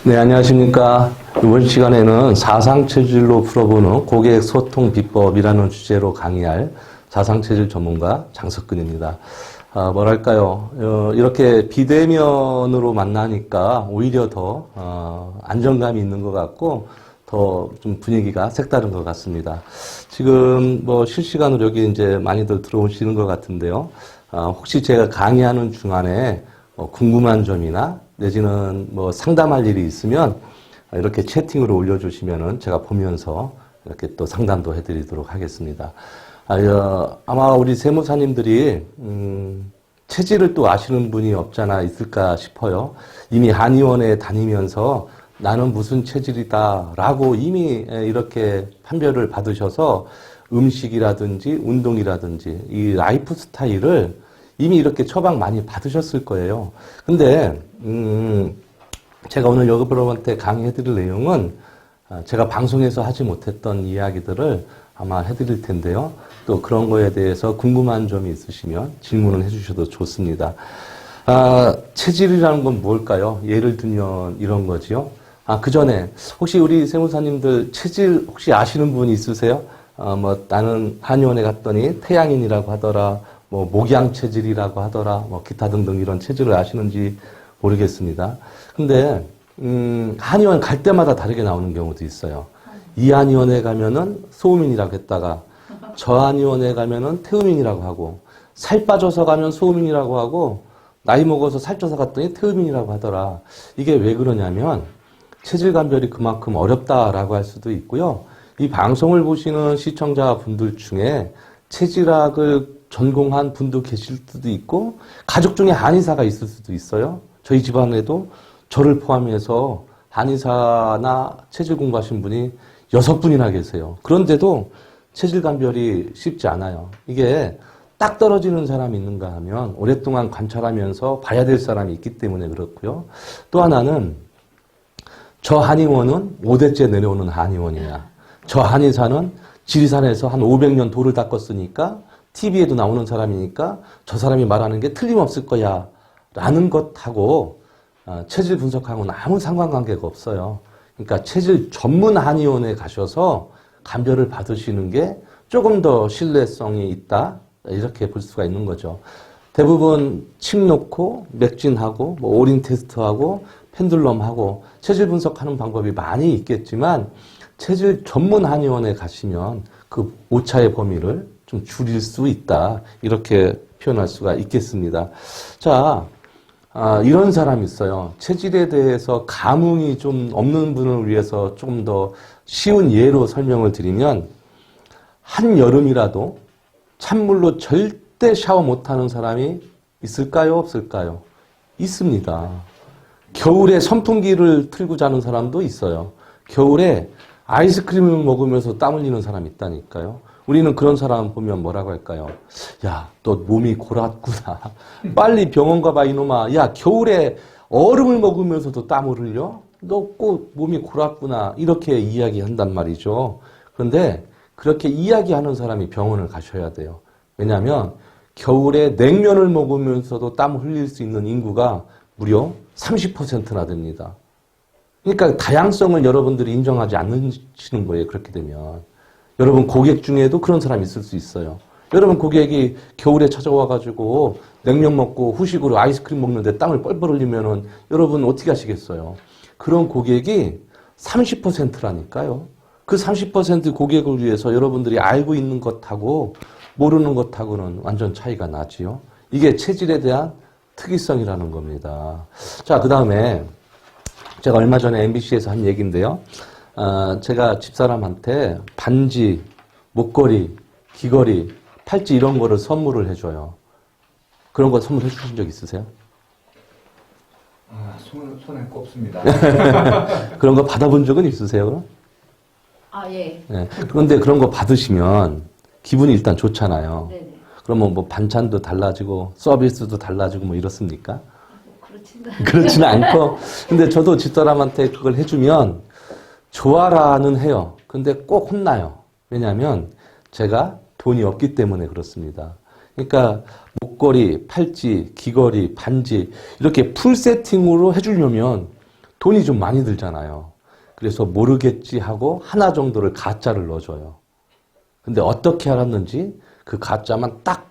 네, 안녕하십니까. 이번 시간에는 사상체질로 풀어보는 고객 소통 비법이라는 주제로 강의할 사상체질 전문가 장석근입니다. 뭐랄까요. 이렇게 비대면으로 만나니까 오히려 더 안정감이 있는 것 같고 더 좀 분위기가 색다른 것 같습니다. 지금 뭐 실시간으로 여기 이제 많이들 들어오시는 것 같은데요. 혹시 제가 강의하는 중간에 궁금한 점이나 내지는 뭐 상담할 일이 있으면 이렇게 채팅으로 올려주시면은 제가 보면서 이렇게 또 상담도 해드리도록 하겠습니다. 아마 우리 세무사님들이 체질을 또 아시는 분이 없잖아 있을까 싶어요. 이미 한의원에 다니면서 나는 무슨 체질이다라고 이미 이렇게 판별을 받으셔서 음식이라든지 운동이라든지 이 라이프 스타일을 이미 이렇게 처방 많이 받으셨을 거예요. 근데 제가 오늘 여러분한테 강의해드릴 내용은 제가 방송에서 하지 못했던 이야기들을 아마 해드릴 텐데요. 또 그런 거에 대해서 궁금한 점이 있으시면 질문을 해주셔도 좋습니다. 체질이라는 건 뭘까요? 예를 들면 이런 거지요. 그 전에 혹시 우리 세무사님들 체질 혹시 아시는 분 있으세요? 뭐 나는 한의원에 갔더니 태양인이라고 하더라. 뭐 목양 체질이라고 하더라. 뭐 기타 등등 이런 체질을 아시는지 모르겠습니다. 근데 한의원 갈 때마다 다르게 나오는 경우도 있어요. 이 한의원에 가면은 소음인이라고 했다가 저 한의원에 가면은 태음인이라고 하고 살 빠져서 가면 소음인이라고 하고 나이 먹어서 살쪄서 갔더니 태음인이라고 하더라. 이게 왜 그러냐면 체질 감별이 그만큼 어렵다라고 할 수도 있고요. 이 방송을 보시는 시청자분들 중에 체질학을 전공한 분도 계실 수도 있고 가족 중에 한의사가 있을 수도 있어요. 저희 집안에도 저를 포함해서 한의사나 체질 공부하신 분이 6분이나 계세요. 그런데도 체질 감별이 쉽지 않아요. 이게 딱 떨어지는 사람이 있는가 하면 오랫동안 관찰하면서 봐야 될 사람이 있기 때문에 그렇고요. 또 하나는 저 한의원은 5대째 내려오는 한의원이야. 저 한의사는 지리산에서 한 500년 돌을 닦았으니까 TV에도 나오는 사람이니까 저 사람이 말하는 게 틀림없을 거야 라는 것하고 체질 분석하고는 아무 상관관계가 없어요. 그러니까 체질 전문 한의원에 가셔서 감별을 받으시는 게 조금 더 신뢰성이 있다 이렇게 볼 수가 있는 거죠. 대부분 침 놓고 맥진하고 뭐 오린 테스트하고 펜듈럼하고 체질 분석하는 방법이 많이 있겠지만 체질 전문 한의원에 가시면 그 오차의 범위를 좀 줄일 수 있다. 이렇게 표현할 수가 있겠습니다. 자, 이런 사람이 있어요. 체질에 대해서 감흥이 좀 없는 분을 위해서 좀 더 쉬운 예로 설명을 드리면 한여름이라도 찬물로 절대 샤워 못하는 사람이 있을까요? 없을까요? 있습니다. 겨울에 선풍기를 틀고 자는 사람도 있어요. 겨울에 아이스크림을 먹으면서 땀 흘리는 사람이 있다니까요. 우리는 그런 사람 보면 뭐라고 할까요? 야, 너 몸이 골았구나. 빨리 병원 가봐, 이놈아. 야, 겨울에 얼음을 먹으면서도 땀을 흘려? 너 꼭 몸이 골았구나. 이렇게 이야기한단 말이죠. 그런데 그렇게 이야기하는 사람이 병원을 가셔야 돼요. 왜냐하면 겨울에 냉면을 먹으면서도 땀을 흘릴 수 있는 인구가 무려 30%나 됩니다. 그러니까 다양성을 여러분들이 인정하지 않으시는 거예요. 그렇게 되면. 여러분 고객 중에도 그런 사람이 있을 수 있어요. 여러분 고객이 겨울에 찾아와가지고 냉면 먹고 후식으로 아이스크림 먹는데 땀을 뻘뻘 흘리면은 여러분 어떻게 하시겠어요? 그런 고객이 30%라니까요. 그 30% 고객을 위해서 여러분들이 알고 있는 것하고 모르는 것하고는 완전 차이가 나지요. 이게 체질에 대한 특이성이라는 겁니다. 자, 그 다음에 제가 얼마 전에 MBC에서 한 얘기인데요. 제가 집사람한테 반지, 목걸이, 귀걸이, 팔찌 이런 거를 선물을 해줘요. 그런 거 선물해 주신 적 있으세요? 손에 꼽습니다. 그런 거 받아본 적은 있으세요? 그럼? 예. 네. 그런데 그런 거 받으시면 기분이 일단 좋잖아요. 네네. 그러면 뭐 반찬도 달라지고 서비스도 달라지고 뭐 이렇습니까? 그렇지는 않고. 근데 저도 집사람한테 그걸 해주면 좋아라는 해요. 근데 꼭 혼나요. 왜냐하면 제가 돈이 없기 때문에 그렇습니다. 그러니까 목걸이, 팔찌, 귀걸이, 반지 이렇게 풀 세팅으로 해주려면 돈이 좀 많이 들잖아요. 그래서 모르겠지 하고 하나 정도를 가짜를 넣어줘요. 근데 어떻게 알았는지 그 가짜만 딱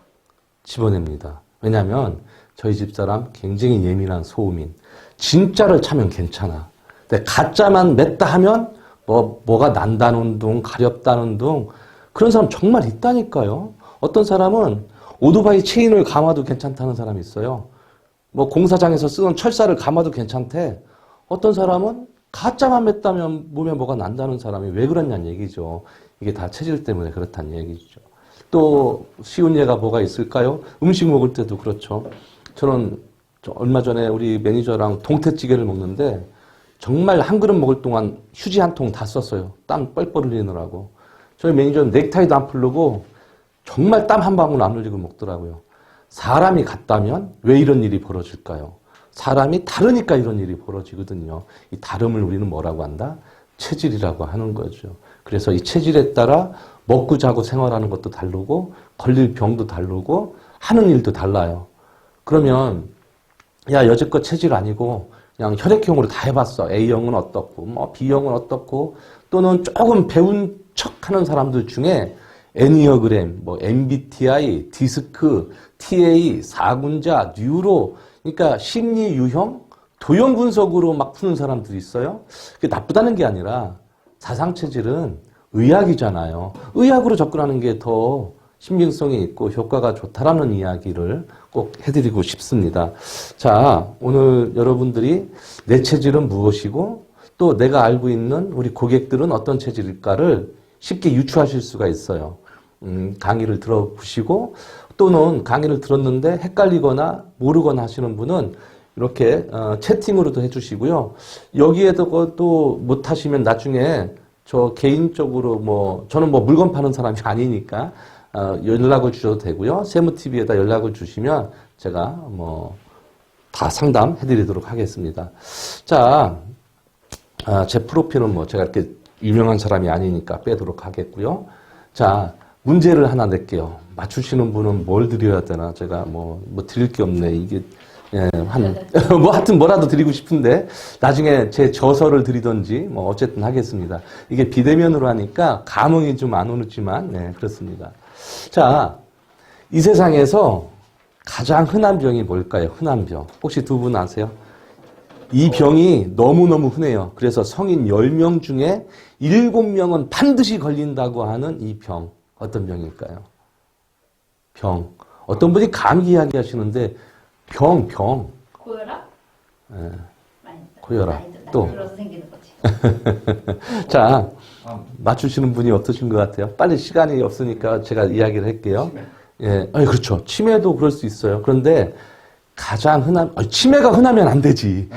집어냅니다. 왜냐하면 저희 집사람 굉장히 예민한 소음인. 진짜를 차면 괜찮아. 근데 가짜만 냈다 하면 뭐가 난다는 둥, 가렵다는 둥 그런 사람 정말 있다니까요. 어떤 사람은 오토바이 체인을 감아도 괜찮다는 사람이 있어요. 뭐 공사장에서 쓰는 철사를 감아도 괜찮대. 어떤 사람은 가짜만 맸다면 몸에 뭐가 난다는 사람이 왜 그러냐는 얘기죠. 이게 다 체질 때문에 그렇다는 얘기죠. 또 쉬운 예가 뭐가 있을까요? 음식 먹을 때도 그렇죠. 저는 얼마 전에 우리 매니저랑 동태찌개를 먹는데 정말 한 그릇 먹을 동안 휴지 한 통 다 썼어요. 땀 뻘뻘 흘리느라고. 저희 매니저는 넥타이도 안 풀르고 정말 땀 한 방울 안 흘리고 먹더라고요. 사람이 같다면 왜 이런 일이 벌어질까요? 사람이 다르니까 이런 일이 벌어지거든요. 이 다름을 우리는 뭐라고 한다? 체질이라고 하는 거죠. 그래서 이 체질에 따라 먹고 자고 생활하는 것도 다르고 걸릴 병도 다르고 하는 일도 달라요. 그러면 야 여지껏 체질 아니고 그냥 혈액형으로 다 해봤어. A형은 어떻고 뭐 B형은 어떻고 또는 조금 배운 척하는 사람들 중에 애니어그램, 뭐 MBTI, 디스크, TA, 사군자, 뉴로 그러니까 심리 유형, 도형 분석으로 막 푸는 사람들이 있어요. 그게 나쁘다는 게 아니라 사상 체질은 의학이잖아요. 의학으로 접근하는 게 더 신빙성이 있고 효과가 좋다라는 이야기를 꼭 해드리고 싶습니다. 자, 오늘 여러분들이 내 체질은 무엇이고 또 내가 알고 있는 우리 고객들은 어떤 체질일까를 쉽게 유추하실 수가 있어요. 강의를 들어보시고 또는 강의를 들었는데 헷갈리거나 모르거나 하시는 분은 이렇게 채팅으로도 해주시고요. 여기에도 또 못하시면 나중에 저 개인적으로 저는 물건 파는 사람이 아니니까 연락을 주셔도 되고요. 세무TV에다 연락을 주시면 제가 다 상담해드리도록 하겠습니다. 자, 제 프로필은 제가 이렇게 유명한 사람이 아니니까 빼도록 하겠고요. 자, 문제를 하나 낼게요. 맞추시는 분은 뭘 드려야 되나? 제가 드릴 게 없네. 이게, 예, 하여튼 뭐라도 드리고 싶은데, 나중에 제 저서를 드리던지, 어쨌든 하겠습니다. 이게 비대면으로 하니까 감흥이 좀 안 오지만, 네, 그렇습니다. 자, 이 세상에서 가장 흔한 병이 뭘까요? 흔한 병. 혹시 두 분 아세요? 이 병이 너무너무 흔해요. 그래서 성인 10명 중에 7명은 반드시 걸린다고 하는 이 병. 어떤 병일까요? 병. 어떤 분이 감기 이야기 하시는데 병. 고혈압? 네. 많이 고혈압. 많이 또. 들어서 생기는 거지. 자, 맞추시는 분이 어떠신 것 같아요? 빨리 시간이 없으니까 제가 이야기를 할게요. 예, 그렇죠. 치매도 그럴 수 있어요. 그런데 가장 흔한, 치매가 흔하면 안 되지.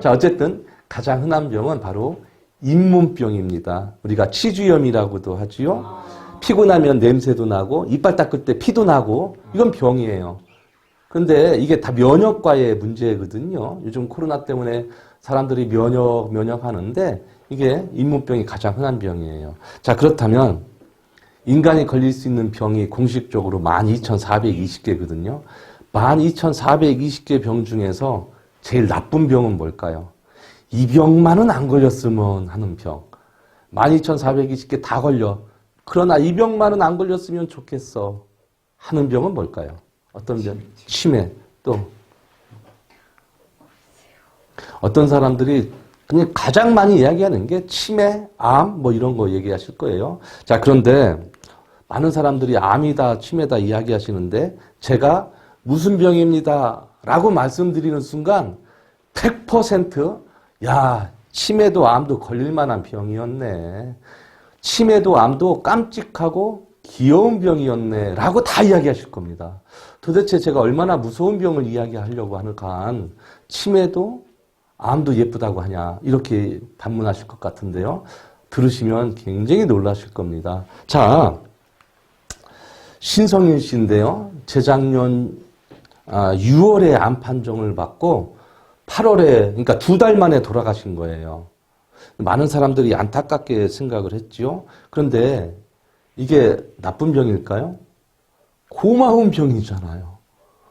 자, 어쨌든 가장 흔한 병은 바로 잇몸병입니다. 우리가 치주염이라고도 하지요. 피곤하면 냄새도 나고, 이빨 닦을 때 피도 나고, 이건 병이에요. 근데 이게 다 면역과의 문제거든요. 요즘 코로나 때문에 사람들이 면역하는데, 이게 잇몸병이 가장 흔한 병이에요. 자, 그렇다면, 인간이 걸릴 수 있는 병이 공식적으로 12,420개거든요. 12,420개 병 중에서 제일 나쁜 병은 뭘까요? 이 병만은 안 걸렸으면 하는 병. 12,420개 다 걸려. 그러나 이 병만은 안 걸렸으면 좋겠어 하는 병은 뭘까요? 어떤 병? 치매. 또 어떤 사람들이 그냥 가장 많이 이야기하는 게 치매, 암 이런 거 얘기하실 거예요. 자, 그런데 많은 사람들이 암이다, 치매다 이야기하시는데 제가 무슨 병입니다 라고 말씀드리는 순간 100% 야, 치매도 암도 걸릴 만한 병이었네. 치매도 암도 깜찍하고 귀여운 병이었네 라고 다 이야기하실 겁니다. 도대체 제가 얼마나 무서운 병을 이야기하려고 하는가 한 치매도 암도 예쁘다고 하냐 이렇게 반문하실 것 같은데요. 들으시면 굉장히 놀라실 겁니다. 자, 신성일 씨인데요. 재작년 6월에 암 판정을 받고 8월에 그러니까 2달 만에 돌아가신 거예요. 많은 사람들이 안타깝게 생각을 했죠. 그런데 이게 나쁜 병일까요? 고마운 병이잖아요.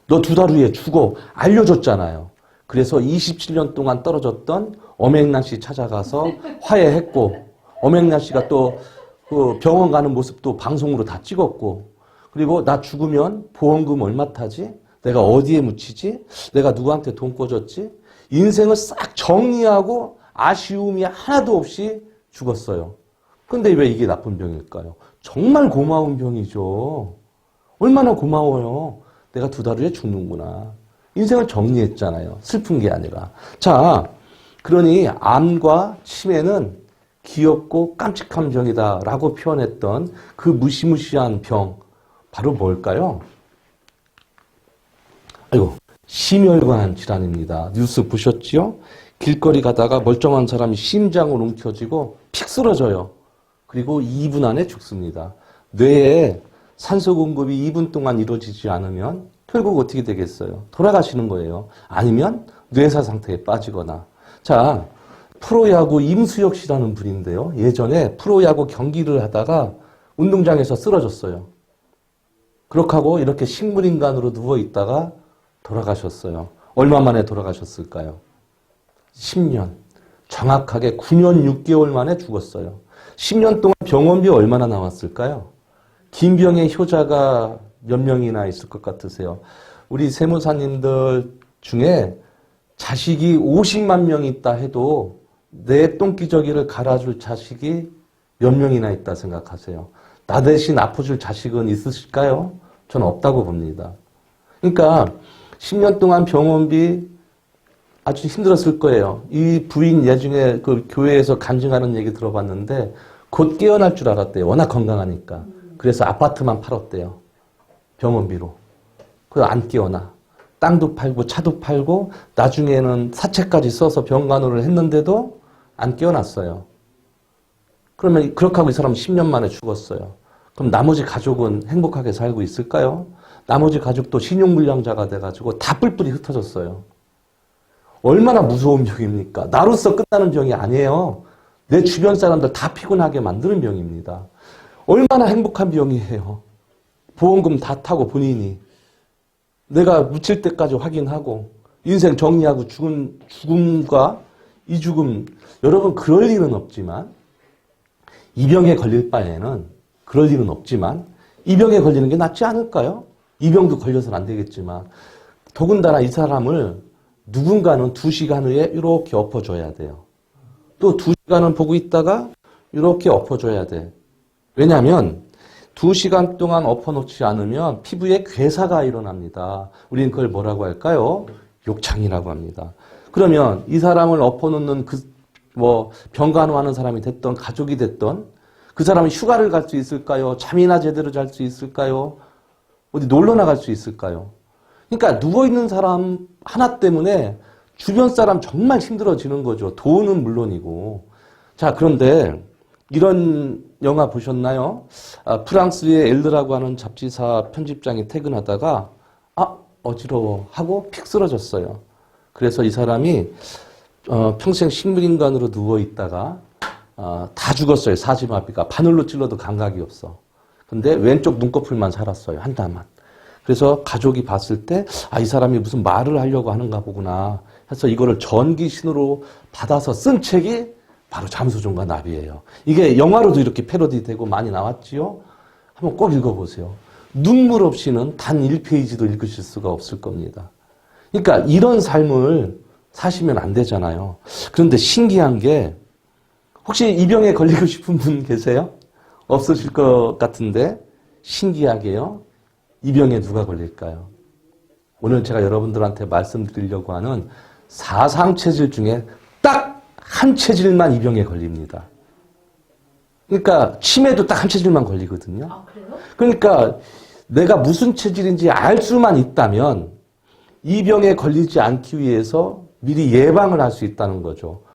너 2달 후에 죽어. 알려줬잖아요. 그래서 27년 동안 떨어졌던 엄앵란 씨 찾아가서 화해했고, 엄앵란 씨가 또 그 병원 가는 모습도 방송으로 다 찍었고, 그리고 나 죽으면 보험금 얼마 타지? 내가 어디에 묻히지? 내가 누구한테 돈 꿔줬지? 인생을 싹 정리하고 아쉬움이 하나도 없이 죽었어요. 근데 왜 이게 나쁜 병일까요? 정말 고마운 병이죠. 얼마나 고마워요. 내가 2달 후에 죽는구나. 인생을 정리했잖아요. 슬픈 게 아니라. 자, 그러니 암과 치매는 귀엽고 깜찍한 병이다라고 표현했던 그 무시무시한 병, 바로 뭘까요? 아이고, 심혈관 질환입니다. 뉴스 보셨지요? 길거리 가다가 멀쩡한 사람이 심장을 움켜쥐고 픽 쓰러져요. 그리고 2분 안에 죽습니다. 뇌에 산소 공급이 2분 동안 이루어지지 않으면 결국 어떻게 되겠어요? 돌아가시는 거예요. 아니면 뇌사 상태에 빠지거나. 자, 프로야구 임수혁 씨라는 분인데요. 예전에 프로야구 경기를 하다가 운동장에서 쓰러졌어요. 그렇게 하고 이렇게 식물인간으로 누워있다가 돌아가셨어요. 얼마 만에 돌아가셨을까요? 10년. 정확하게 9년 6개월 만에 죽었어요. 10년 동안 병원비 얼마나 나왔을까요? 김병의 효자가 몇 명이나 있을 것 같으세요? 우리 세무사님들 중에 자식이 50만 명 있다 해도 내 똥기저귀를 갈아줄 자식이 몇 명이나 있다 생각하세요? 나 대신 아파줄 자식은 있으실까요? 저는 없다고 봅니다. 그러니까 10년 동안 병원비 아주 힘들었을 거예요. 이 부인 예중에 그 교회에서 간증하는 얘기 들어봤는데 곧 깨어날 줄 알았대요. 워낙 건강하니까. 그래서 아파트만 팔았대요. 병원비로. 그래서 안 깨어나. 땅도 팔고 차도 팔고 나중에는 사채까지 써서 병간호를 했는데도 안 깨어났어요. 그러면 그렇게 하고 이 사람은 10년 만에 죽었어요. 그럼 나머지 가족은 행복하게 살고 있을까요? 나머지 가족도 신용불량자가 돼가지고 다 뿔뿔이 흩어졌어요. 얼마나 무서운 병입니까? 나로서 끝나는 병이 아니에요. 내 주변 사람들 다 피곤하게 만드는 병입니다. 얼마나 행복한 병이에요. 보험금 다 타고 본인이. 내가 묻힐 때까지 확인하고 인생 정리하고 죽음과 이 죽음, 여러분 그럴 일은 없지만 이 병에 걸릴 바에는 그럴 일은 없지만 이 병에 걸리는 게 낫지 않을까요? 이 병도 걸려서는 안 되겠지만 더군다나 이 사람을 누군가는 2시간 후에 이렇게 엎어줘야 돼요. 또 2시간은 보고 있다가 이렇게 엎어줘야 돼. 왜냐하면 2시간 동안 엎어놓지 않으면 피부에 괴사가 일어납니다. 우리는 그걸 뭐라고 할까요? 욕창이라고 합니다. 그러면 이 사람을 엎어놓는 병간호하는 사람이 됐던 가족이 됐던 그 사람은 휴가를 갈 수 있을까요? 잠이나 제대로 잘 수 있을까요? 어디 놀러 나갈 수 있을까요? 그러니까 누워있는 사람 하나 때문에 주변 사람 정말 힘들어지는 거죠. 돈은 물론이고. 자, 그런데 이런 영화 보셨나요? 프랑스의 엘르라고 하는 잡지사 편집장이 퇴근하다가 어지러워 하고 픽 쓰러졌어요. 그래서 이 사람이 평생 식물인간으로 누워있다가 다 죽었어요. 사지마비가. 바늘로 찔러도 감각이 없어. 근데 왼쪽 눈꺼풀만 살았어요. 한 달만. 그래서 가족이 봤을 때 이 사람이 무슨 말을 하려고 하는가 보구나 해서 이거를 전기신호로 받아서 쓴 책이 바로 잠수정과 나비예요. 이게 영화로도 이렇게 패러디되고 많이 나왔지요. 한번 꼭 읽어보세요. 눈물 없이는 단 1페이지도 읽으실 수가 없을 겁니다. 그러니까 이런 삶을 사시면 안 되잖아요. 그런데 신기한 게 혹시 이 병에 걸리고 싶은 분 계세요? 없으실 것 같은데 신기하게요. 이 병에 누가 걸릴까요? 오늘 제가 여러분들한테 말씀드리려고 하는 사상체질 중에 딱 한 체질만 이 병에 걸립니다. 그러니까 치매도 딱 한 체질만 걸리거든요. 그래요? 그러니까 내가 무슨 체질인지 알 수만 있다면 이 병에 걸리지 않기 위해서 미리 예방을 할 수 있다는 거죠.